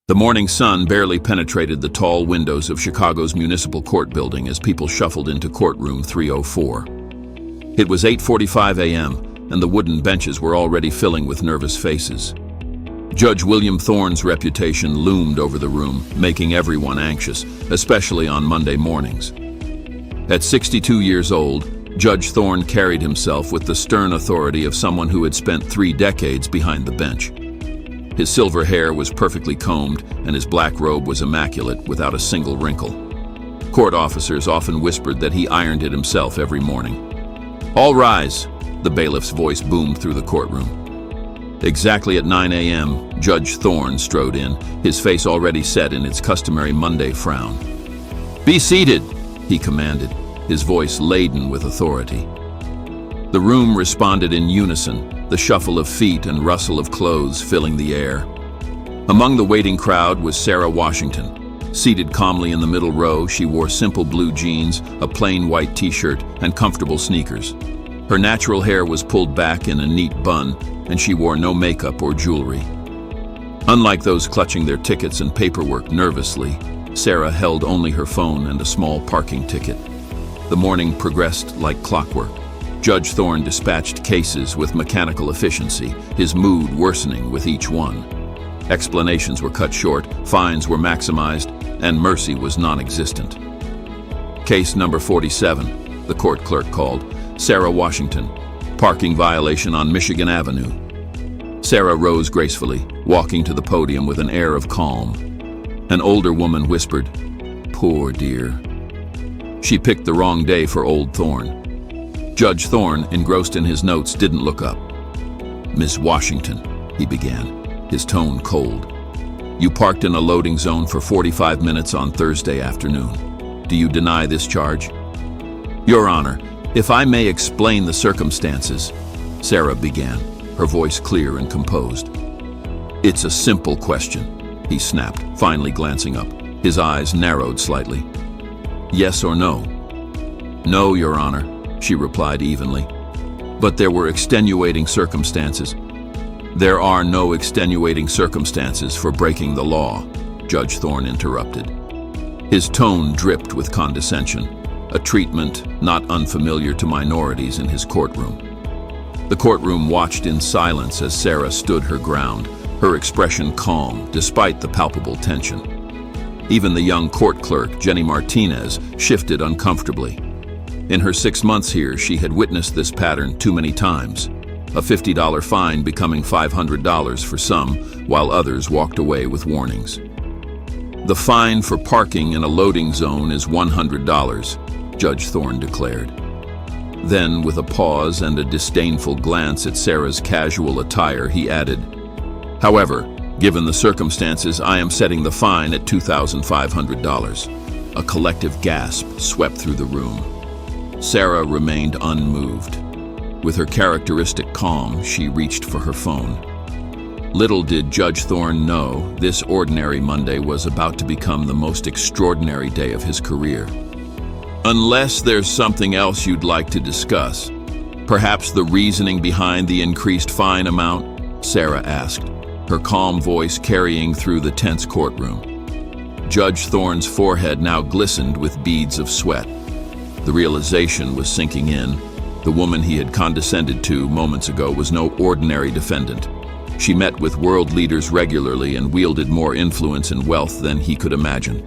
The morning sun barely penetrated the tall windows of Chicago's municipal court building as people shuffled into courtroom 304. It was 8:45 a.m., and the wooden benches were already filling with nervous faces. Judge William Thorne's reputation loomed over the room, making everyone anxious, especially on Monday mornings. At 62 years old, Judge Thorne carried himself with the stern authority of someone who had spent 3 decades behind the bench. His silver hair was perfectly combed, and his black robe was immaculate, without a single wrinkle. Court officers often whispered that he ironed it himself every morning. "All rise," the bailiff's voice boomed through the courtroom. Exactly at 9 a.m., Judge Thorne strode in, his face already set in its customary Monday frown. "Be seated," he commanded, his voice laden with authority. The room responded in unison, the shuffle of feet and rustle of clothes filling the air. Among the waiting crowd was Sarah Washington. Seated calmly in the middle row, she wore simple blue jeans, a plain white t-shirt, and comfortable sneakers. Her natural hair was pulled back in a neat bun, and she wore no makeup or jewelry. Unlike those clutching their tickets and paperwork nervously, Sarah held only her phone and a small parking ticket. The morning progressed like clockwork. Judge Thorne dispatched cases with mechanical efficiency, his mood worsening with each one. Explanations were cut short, fines were maximized, and mercy was non-existent. Case number 47, the court clerk called. Sarah Washington, parking violation on Michigan Avenue. Sarah rose gracefully, walking to the podium with an air of calm. An older woman whispered, "Poor dear." She picked the wrong day for old Thorne. Judge Thorne, engrossed in his notes, didn't look up. "Miss Washington," he began, his tone cold. "You parked in a loading zone for 45 minutes on Thursday afternoon. Do you deny this charge?" "Your Honor, if I may explain the circumstances," Sarah began, her voice clear and composed. "It's a simple question," he snapped, finally glancing up. His eyes narrowed slightly. "Yes or no?" "No, Your Honor," she replied evenly. "But there were extenuating circumstances." "There are no extenuating circumstances for breaking the law," Judge Thorne interrupted. His tone dripped with condescension, a treatment not unfamiliar to minorities in his courtroom. The courtroom watched in silence as Sarah stood her ground, her expression calm despite the palpable tension. Even the young court clerk, Jenny Martinez, shifted uncomfortably. In her 6 months here, she had witnessed this pattern too many times, a $50 fine becoming $500 for some, while others walked away with warnings. "The fine for parking in a loading zone is $100, Judge Thorne declared. Then, with a pause and a disdainful glance at Sarah's casual attire, he added, "However, given the circumstances, I am setting the fine at $2,500. A collective gasp swept through the room. Sarah remained unmoved. With her characteristic calm, she reached for her phone. Little did Judge Thorne know, this ordinary Monday was about to become the most extraordinary day of his career. "Unless there's something else you'd like to discuss, perhaps the reasoning behind the increased fine amount?" Sarah asked, her calm voice carrying through the tense courtroom. Judge Thorne's forehead now glistened with beads of sweat. The realization was sinking in. The woman he had condescended to moments ago was no ordinary defendant. She met with world leaders regularly and wielded more influence and wealth than he could imagine.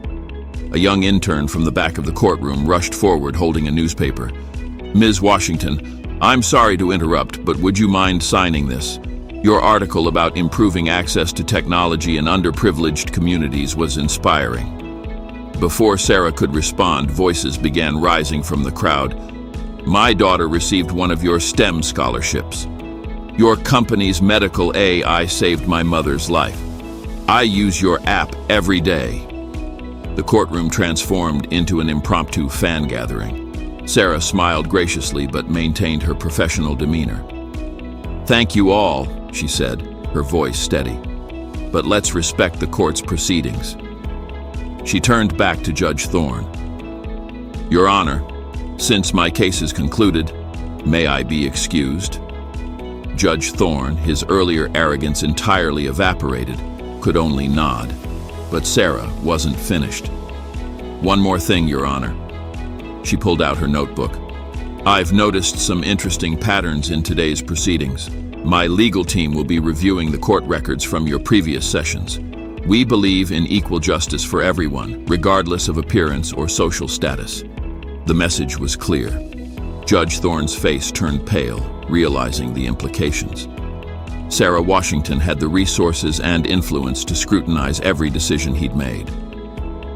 A young intern from the back of the courtroom rushed forward holding a newspaper. "Ms. Washington, I'm sorry to interrupt, but would you mind signing this? Your article about improving access to technology in underprivileged communities was inspiring." Before Sarah could respond, voices began rising from the crowd. "My daughter received one of your STEM scholarships. Your company's medical AI saved my mother's life. I use your app every day." The courtroom transformed into an impromptu fan gathering. Sarah smiled graciously but maintained her professional demeanor. "Thank you all," she said, her voice steady. "But let's respect the court's proceedings." She turned back to Judge Thorne. "Your Honor, since my case is concluded, may I be excused?" Judge Thorne, his earlier arrogance entirely evaporated, could only nod. But Sarah wasn't finished. "One more thing, Your Honor." She pulled out her notebook. "I've noticed some interesting patterns in today's proceedings. My legal team will be reviewing the court records from your previous sessions. We believe in equal justice for everyone, regardless of appearance or social status." The message was clear. Judge Thorne's face turned pale, realizing the implications. Sarah Washington had the resources and influence to scrutinize every decision he'd made.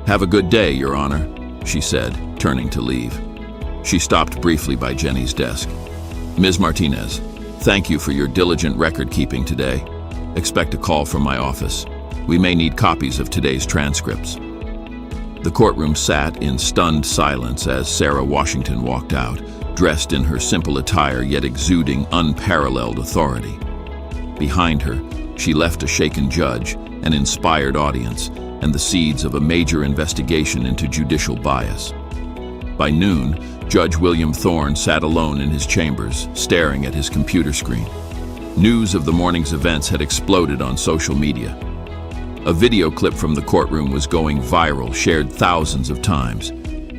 "Have a good day, Your Honor," she said, turning to leave. She stopped briefly by Jenny's desk. "Ms. Martinez, thank you for your diligent record-keeping today. Expect a call from my office. We may need copies of today's transcripts." The courtroom sat in stunned silence as Sarah Washington walked out, dressed in her simple attire yet exuding unparalleled authority. Behind her, she left a shaken judge, an inspired audience, and the seeds of a major investigation into judicial bias. By noon, Judge William Thorne sat alone in his chambers, staring at his computer screen. News of the morning's events had exploded on social media. A video clip from the courtroom was going viral, shared thousands of times.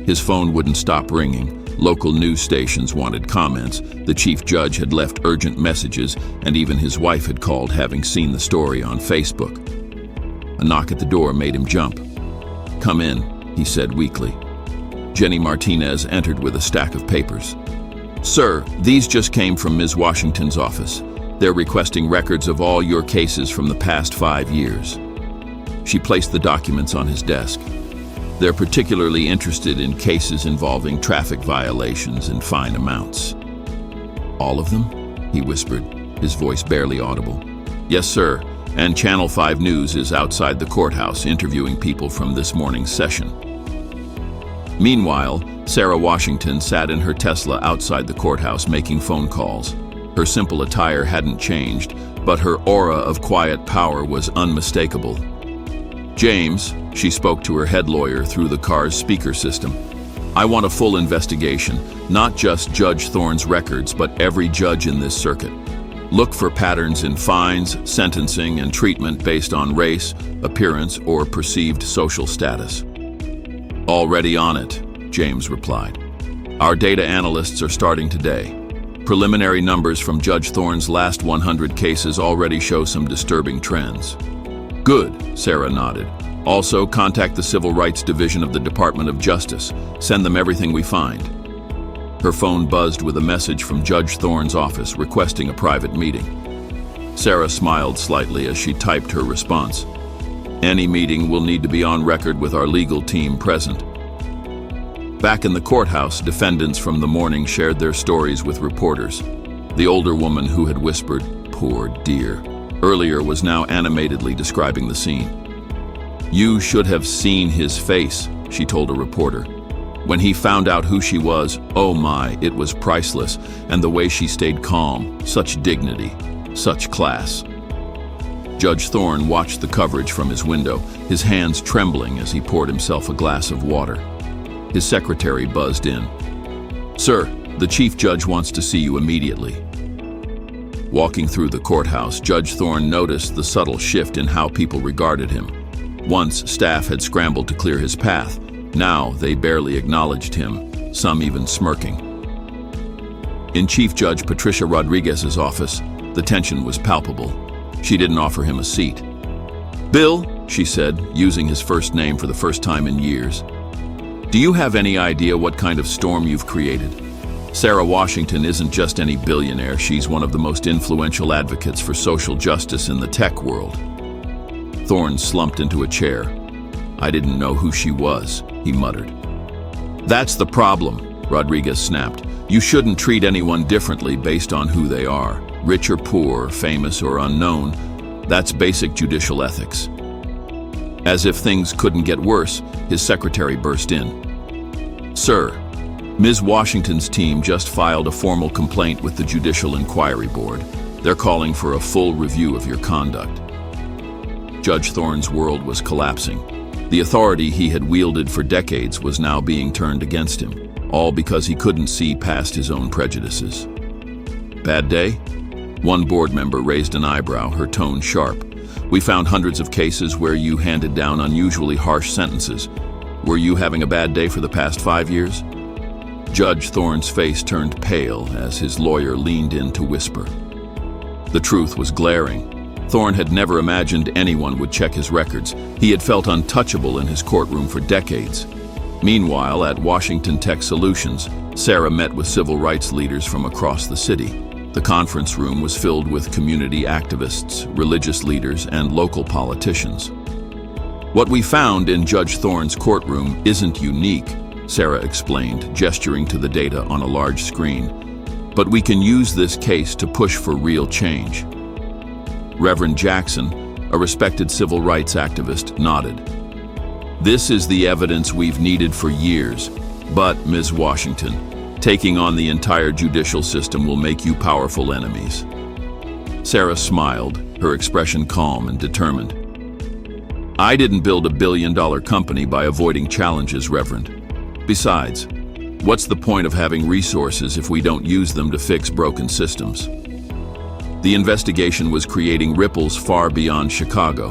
His phone wouldn't stop ringing. Local news stations wanted comments, the chief judge had left urgent messages, and even his wife had called, having seen the story on Facebook. A knock at the door made him jump. "Come in," he said weakly. Jenny Martinez entered with a stack of papers. "Sir, these just came from Ms. Washington's office. They're requesting records of all your cases from the past 5 years." She placed the documents on his desk. "They're particularly interested in cases involving traffic violations and fine amounts." "All of them?" he whispered, his voice barely audible. "Yes, sir, and Channel 5 News is outside the courthouse interviewing people from this morning's session." Meanwhile, Sarah Washington sat in her Tesla outside the courthouse making phone calls. Her simple attire hadn't changed, but her aura of quiet power was unmistakable. "James," she spoke to her head lawyer through the car's speaker system, "I want a full investigation, not just Judge Thorne's records, but every judge in this circuit. Look for patterns in fines, sentencing, and treatment based on race, appearance, or perceived social status." "Already on it," James replied. "Our data analysts are starting today. Preliminary numbers from Judge Thorne's last 100 cases already show some disturbing trends." "Good," Sarah nodded. "Also, contact the Civil Rights Division of the Department of Justice. Send them everything we find." Her phone buzzed with a message from Judge Thorne's office requesting a private meeting. Sarah smiled slightly as she typed her response. "Any meeting will need to be on record with our legal team present." Back in the courthouse, defendants from the morning shared their stories with reporters. The older woman who had whispered, "Poor dear," earlier was now animatedly describing the scene. "You should have seen his face," she told a reporter. "When he found out who she was, oh my, it was priceless, and the way she stayed calm, such dignity, such class." Judge Thorne watched the coverage from his window, his hands trembling as he poured himself a glass of water. His secretary buzzed in. "Sir, the chief judge wants to see you immediately." Walking through the courthouse, Judge Thorne noticed the subtle shift in how people regarded him. Once, staff had scrambled to clear his path. Now, they barely acknowledged him, some even smirking. In Chief Judge Patricia Rodriguez's office, the tension was palpable. She didn't offer him a seat. "Bill," she said, using his first name for the first time in years, "do you have any idea what kind of storm you've created? Sarah Washington isn't just any billionaire, she's one of the most influential advocates for social justice in the tech world." Thorne slumped into a chair. "I didn't know who she was," he muttered. "That's the problem," Rodriguez snapped. "You shouldn't treat anyone differently based on who they are, rich or poor, famous or unknown. That's basic judicial ethics." As if things couldn't get worse, his secretary burst in. "Sir, Ms. Washington's team just filed a formal complaint with the Judicial Inquiry Board. They're calling for a full review of your conduct." Judge Thorne's world was collapsing. The authority he had wielded for decades was now being turned against him, all because he couldn't see past his own prejudices. "Bad day?" One board member raised an eyebrow, her tone sharp. We found hundreds of cases where you handed down unusually harsh sentences. Were you having a bad day for the past 5 years? Judge Thorne's face turned pale as his lawyer leaned in to whisper. The truth was glaring. Thorne had never imagined anyone would check his records. He had felt untouchable in his courtroom for decades. Meanwhile, at Washington Tech Solutions, Sarah met with civil rights leaders from across the city. The conference room was filled with community activists, religious leaders, and local politicians. What we found in Judge Thorne's courtroom isn't unique, Sarah explained, gesturing to the data on a large screen. But we can use this case to push for real change. Reverend Jackson, a respected civil rights activist, nodded. This is the evidence we've needed for years, but, Ms. Washington, taking on the entire judicial system will make you powerful enemies. Sarah smiled, her expression calm and determined. I didn't build $1 billion company by avoiding challenges, Reverend. Besides, what's the point of having resources if we don't use them to fix broken systems? The investigation was creating ripples far beyond Chicago.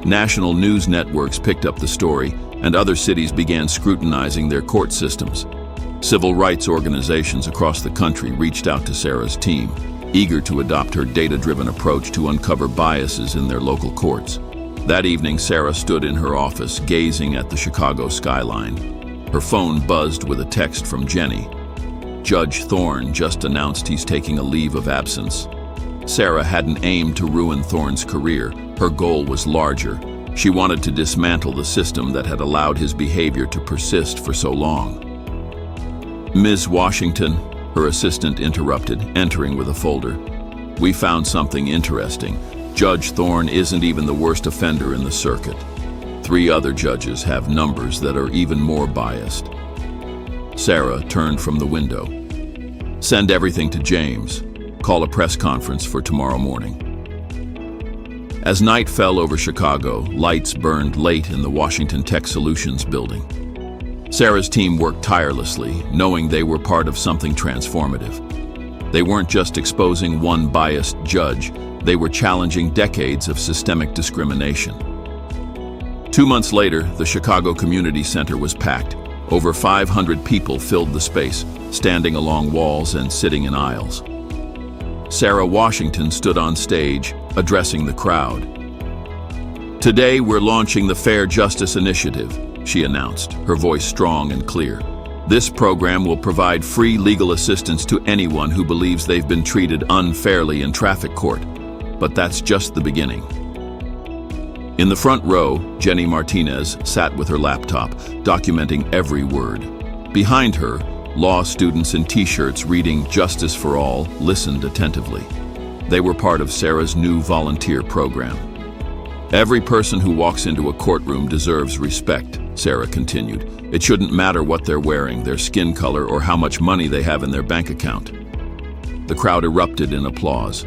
National news networks picked up the story, and other cities began scrutinizing their court systems. Civil rights organizations across the country reached out to Sarah's team, eager to adopt her data-driven approach to uncover biases in their local courts. That evening, Sarah stood in her office, gazing at the Chicago skyline. Her phone buzzed with a text from Jenny. Judge Thorne just announced he's taking a leave of absence. Sarah hadn't aimed to ruin Thorne's career. Her goal was larger. She wanted to dismantle the system that had allowed his behavior to persist for so long. Ms. Washington, her assistant interrupted, entering with a folder. We found something interesting. Judge Thorne isn't even the worst offender in the circuit. 3 other judges have numbers that are even more biased. Sarah turned from the window. Send everything to James. Call a press conference for tomorrow morning. As night fell over Chicago, lights burned late in the Washington Tech Solutions building. Sarah's team worked tirelessly, knowing they were part of something transformative. They weren't just exposing one biased judge, they were challenging decades of systemic discrimination. 2 months later, the Chicago Community Center was packed. Over 500 people filled the space, standing along walls and sitting in aisles. Sarah Washington stood on stage, addressing the crowd. Today, we're launching the Fair Justice Initiative, she announced, her voice strong and clear. This program will provide free legal assistance to anyone who believes they've been treated unfairly in traffic court. But that's just the beginning. In the front row, Jenny Martinez sat with her laptop, documenting every word. Behind her, law students in t-shirts reading "Justice for All" listened attentively. They were part of Sarah's new volunteer program. Every person who walks into a courtroom deserves respect, Sarah continued. It shouldn't matter what they're wearing, their skin color, or how much money they have in their bank account. The crowd erupted in applause.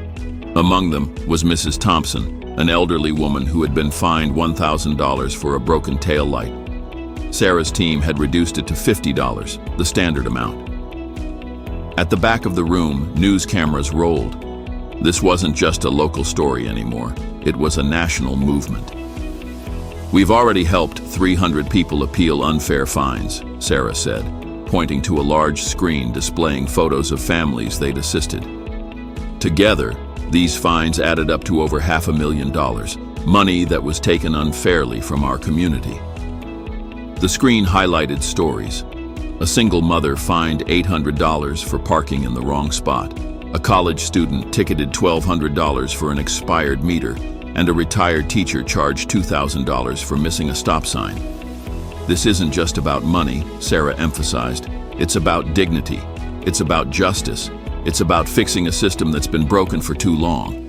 Among them was Mrs. Thompson, an elderly woman who had been fined $1,000 for a broken tail light. Sarah's team had reduced it to $50, the standard amount. At the back of the room, news cameras rolled. This wasn't just a local story anymore. It was a national movement. We've already helped 300 people appeal unfair fines, Sarah said, pointing to a large screen displaying photos of families they'd assisted. Together, these fines added up to over $500,000, money that was taken unfairly from our community. The screen highlighted stories. A single mother fined $800 for parking in the wrong spot. A college student ticketed $1,200 for an expired meter, and a retired teacher charged $2,000 for missing a stop sign. This isn't just about money, Sarah emphasized. It's about dignity. It's about justice. It's about fixing a system that's been broken for too long.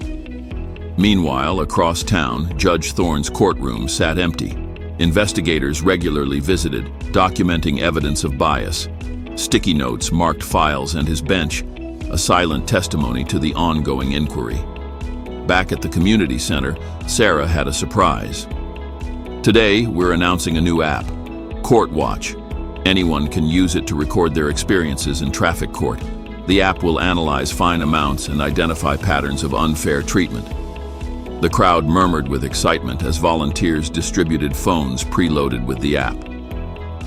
Meanwhile, across town, Judge Thorne's courtroom sat empty. Investigators regularly visited, documenting evidence of bias. Sticky notes marked files and his bench, a silent testimony to the ongoing inquiry. Back at the community center, Sarah had a surprise. Today, we're announcing a new app, Court Watch. Anyone can use it to record their experiences in traffic court. The app will analyze fine amounts and identify patterns of unfair treatment. The crowd murmured with excitement as volunteers distributed phones preloaded with the app.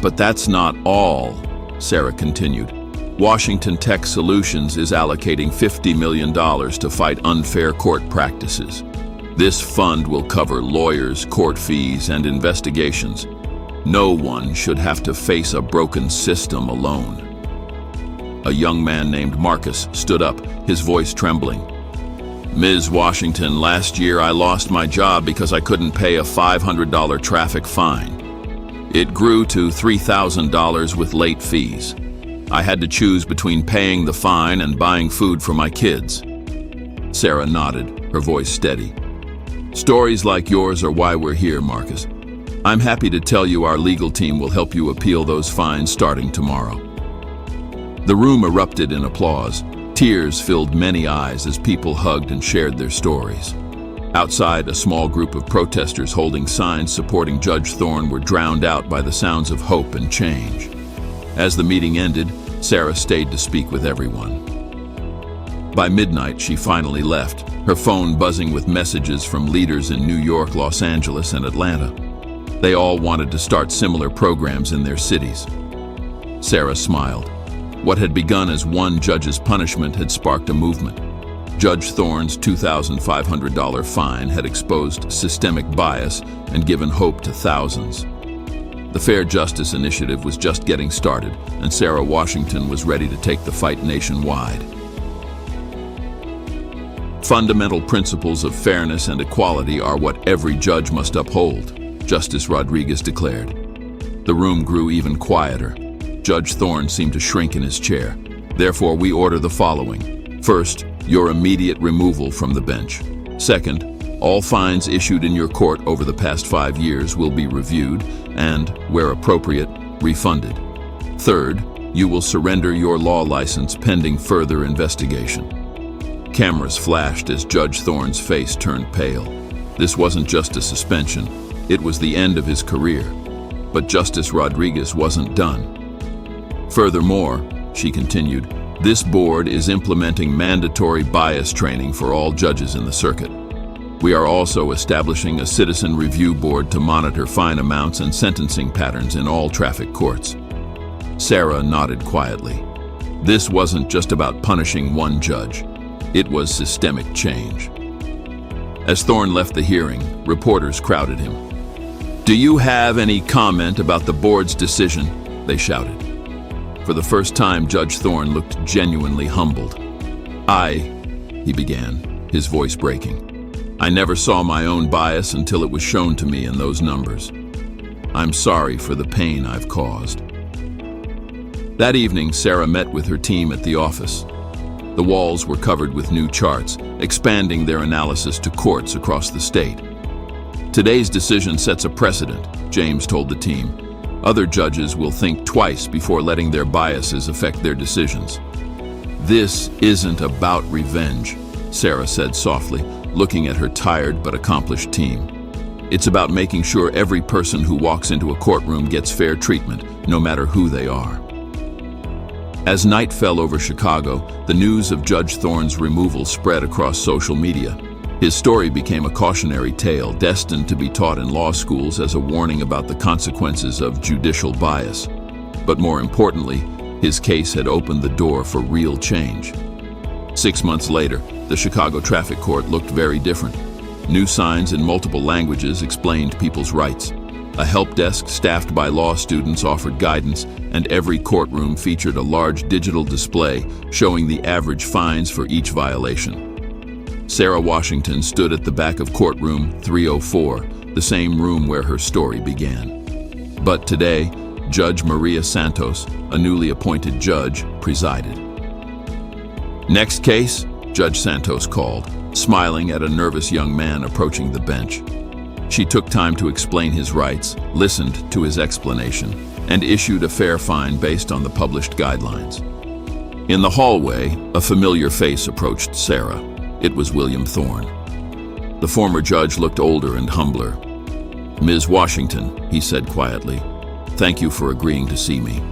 But that's not all, Sarah continued. Washington Tech Solutions is allocating $50 million to fight unfair court practices. This fund will cover lawyers, court fees, and investigations. No one should have to face a broken system alone. A young man named Marcus stood up, his voice trembling. Ms. Washington, last year I lost my job because I couldn't pay a $500 traffic fine. It grew to $3,000 with late fees. I had to choose between paying the fine and buying food for my kids. Sarah nodded, her voice steady. Stories like yours are why we're here, Marcus. I'm happy to tell you our legal team will help you appeal those fines starting tomorrow. The room erupted in applause. Tears filled many eyes as people hugged and shared their stories. Outside, a small group of protesters holding signs supporting Judge Thorne were drowned out by the sounds of hope and change. As the meeting ended, Sarah stayed to speak with everyone. By midnight, she finally left, her phone buzzing with messages from leaders in New York, Los Angeles, and Atlanta. They all wanted to start similar programs in their cities. Sarah smiled. What had begun as one judge's punishment had sparked a movement. Judge Thorne's $2,500 fine had exposed systemic bias and given hope to thousands. The Fair Justice Initiative was just getting started, and Sarah Washington was ready to take the fight nationwide. Fundamental principles of fairness and equality are what every judge must uphold, Justice Rodriguez declared. The room grew even quieter. Judge Thorne seemed to shrink in his chair. Therefore, we order the following. First, your immediate removal from the bench. Second, all fines issued in your court over the past 5 years will be reviewed and, where appropriate, refunded. Third, you will surrender your law license pending further investigation. Cameras flashed as Judge Thorne's face turned pale. This wasn't just a suspension, it was the end of his career. But Justice Rodriguez wasn't done. Furthermore, she continued, this board is implementing mandatory bias training for all judges in the circuit. We are also establishing a citizen review board to monitor fine amounts and sentencing patterns in all traffic courts. Sarah nodded quietly. This wasn't just about punishing one judge. It was systemic change. As Thorne left the hearing, reporters crowded him. Do you have any comment about the board's decision? They shouted. For the first time, Judge Thorne looked genuinely humbled. He began, his voice breaking. I never saw my own bias until it was shown to me in those numbers. I'm sorry for the pain I've caused. That evening, Sarah met with her team at the office. The walls were covered with new charts, expanding their analysis to courts across the state. Today's decision sets a precedent, James told the team. Other judges will think twice before letting their biases affect their decisions. This isn't about revenge, Sarah said softly, looking at her tired but accomplished team. It's about making sure every person who walks into a courtroom gets fair treatment, no matter who they are. As night fell over Chicago, the news of Judge Thorne's removal spread across social media. His story became a cautionary tale destined to be taught in law schools as a warning about the consequences of judicial bias. But more importantly, his case had opened the door for real change. 6 months later, the Chicago Traffic Court looked very different. New signs in multiple languages explained people's rights. A help desk staffed by law students offered guidance, and every courtroom featured a large digital display showing the average fines for each violation. Sarah Washington stood at the back of courtroom 304, the same room where her story began. But today, Judge Maria Santos, a newly appointed judge, presided. Next case, Judge Santos called, smiling at a nervous young man approaching the bench. She took time to explain his rights, listened to his explanation, and issued a fair fine based on the published guidelines. In the hallway, a familiar face approached Sarah. It was William Thorne. The former judge looked older and humbler. Ms. Washington, he said quietly, thank you for agreeing to see me.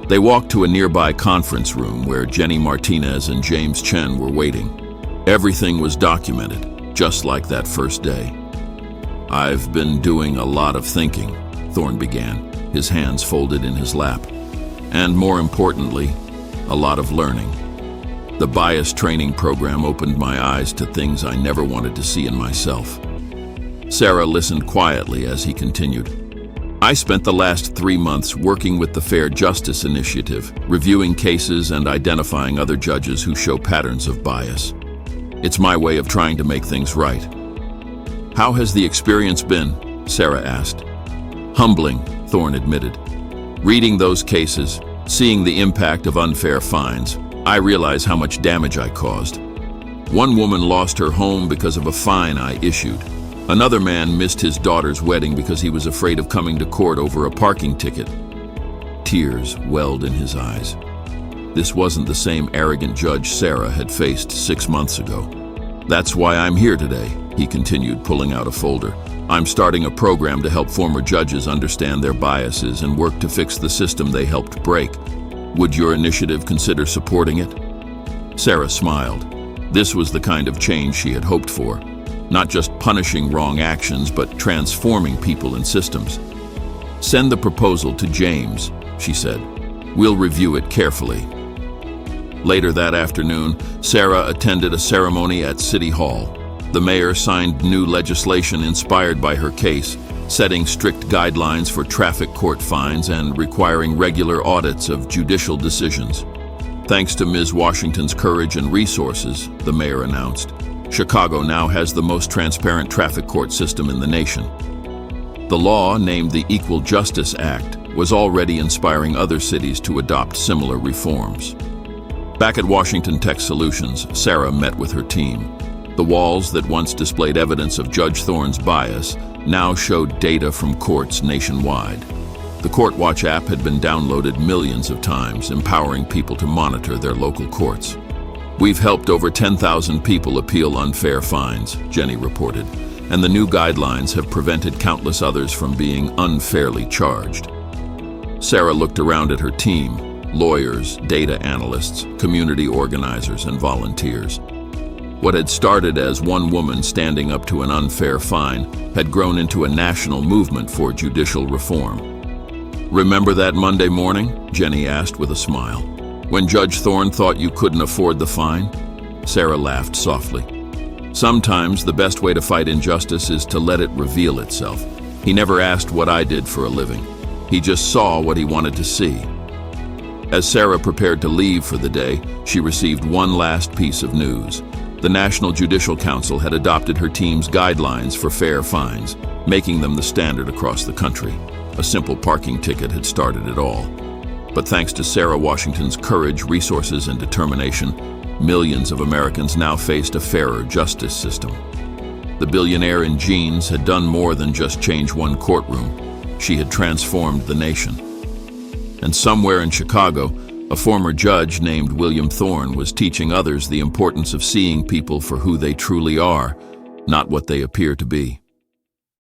They walked to a nearby conference room where Jenny Martinez and James Chen were waiting. Everything was documented, just like that first day. "I've been doing a lot of thinking," Thorne began, his hands folded in his lap. "And more importantly, a lot of learning. The bias training program opened my eyes to things I never wanted to see in myself." Sarah listened quietly as he continued. "I spent the last 3 months working with the Fair Justice Initiative, reviewing cases and identifying other judges who show patterns of bias. It's my way of trying to make things right." "How has the experience been?" Sarah asked. "Humbling," Thorne admitted. "Reading those cases, seeing the impact of unfair fines, I realize how much damage I caused. One woman lost her home because of a fine I issued. Another man missed his daughter's wedding because he was afraid of coming to court over a parking ticket." Tears welled in his eyes. This wasn't the same arrogant judge Sarah had faced 6 months ago. "That's why I'm here today," he continued, pulling out a folder. "I'm starting a program to help former judges understand their biases and work to fix the system they helped break. Would your initiative consider supporting it?" Sarah smiled. This was the kind of change she had hoped for. Not just punishing wrong actions, but transforming people and systems. "Send the proposal to James," she said. "We'll review it carefully." Later that afternoon, Sarah attended a ceremony at City Hall. The mayor signed new legislation inspired by her case, setting strict guidelines for traffic court fines and requiring regular audits of judicial decisions. "Thanks to Ms. Washington's courage and resources," the mayor announced, "Chicago now has the most transparent traffic court system in the nation." The law, named the Equal Justice Act, was already inspiring other cities to adopt similar reforms. Back at Washington Tech Solutions, Sarah met with her team. The walls that once displayed evidence of Judge Thorne's bias now showed data from courts nationwide. The Court Watch app had been downloaded millions of times, empowering people to monitor their local courts. "We've helped over 10,000 people appeal unfair fines," Jenny reported, "and the new guidelines have prevented countless others from being unfairly charged." Sarah looked around at her team: lawyers, data analysts, community organizers, and volunteers. What had started as one woman standing up to an unfair fine had grown into a national movement for judicial reform. "Remember that Monday morning?" Jenny asked with a smile. "When Judge Thorne thought you couldn't afford the fine?" Sarah laughed softly. "Sometimes the best way to fight injustice is to let it reveal itself. He never asked what I did for a living. He just saw what he wanted to see." As Sarah prepared to leave for the day, she received one last piece of news. The National Judicial Council had adopted her team's guidelines for fair fines, making them the standard across the country. A simple parking ticket had started it all. But thanks to Sarah Washington's courage, resources, and determination, millions of Americans now faced a fairer justice system. The billionaire in jeans had done more than just change one courtroom. She had transformed the nation. And somewhere in Chicago, a former judge named William Thorne was teaching others the importance of seeing people for who they truly are, not what they appear to be.